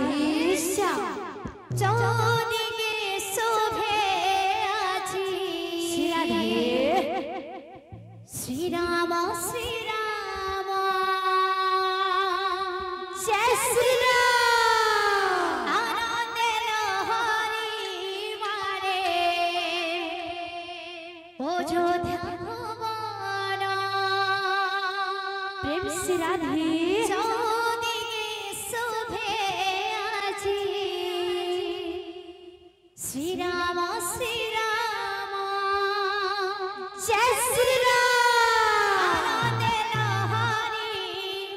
রাধেশ্যাম চৌদিকে শোভে আজি রাধে শ্রীরাম শ্রীরাম জয় শ্রীরাম আনন্দে লহরি মারে অযোধ্যা ভুবন প্রেম শ্রী রাধে চৌদিকে শোভে আজি শ্রীরাম শ্রীরাম জয় শ্রীরাম আনন্দে লহরি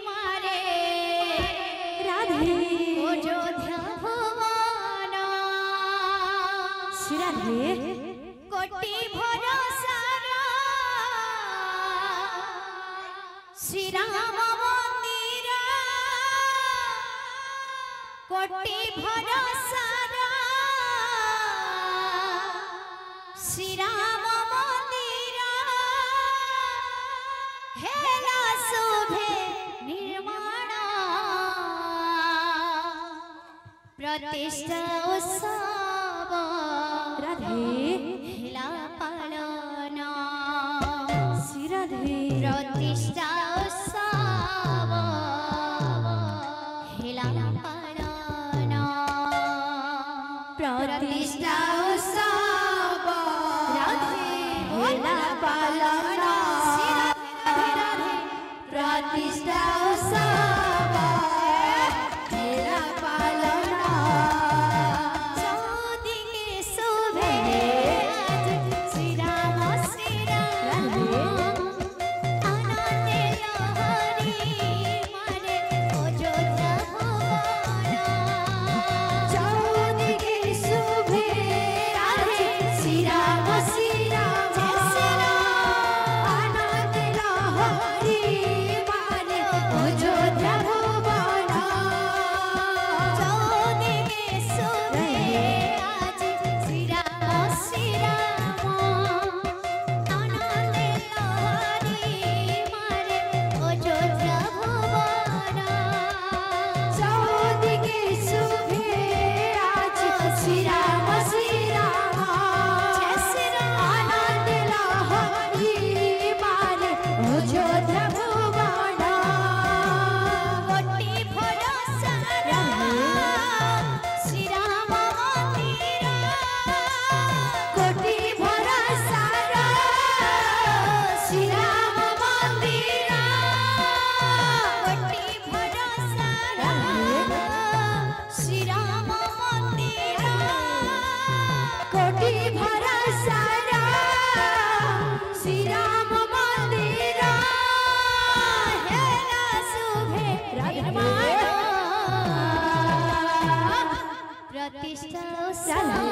মারে রাধে অযোধ্যা ভুবন শ্রী রাধে কোটি ভরসার শ্রীরাম মন্দির কোটি ভরসার শ্রীরাম মন্দির হেলা শোভে নির্মাণ প্রতিষ্ঠা উৎসব রাধে হেলা পালন শ্রী রাধে প্রতিষ্ঠা উৎসব হেলা পালন প্রতিষ্ঠা উৎসব রাধে হেলা পালন রাধে রাধে প্রতিষ্ঠা উৎসব হেলা পালন চৌদিকে শোভে আজি শ্রীরাম শ্রীরাম আনন্দে লহরি মারে অযোধ্যা ভুবন চৌদিকে শুভে রাধে শ্রীরাম শ্রীরাম আনন্দে লহরি মারে অযোধ্যা ভুবন চৌদিকে শোভে আজি শ্রীরাম শ্রীরাম আনন্দে লহরি মারে অযোধ্যা ভুবন চৌদিকে শুভে আজ শ্রীরাম শ্রীরাম আনন্দে লহরি মারে অযোধ্যা ভুবন কোটি ভরসার শ্রীরাম মন্দির কোটি ভরসার শ্রীরাম মন্দির কোটি ভরসার শ্রীরাম মন্দির কোটি ভরসার শ্রীরাম মন্দির হেলা শুভে নির্মাণ প্রতিষ্ঠা উৎসব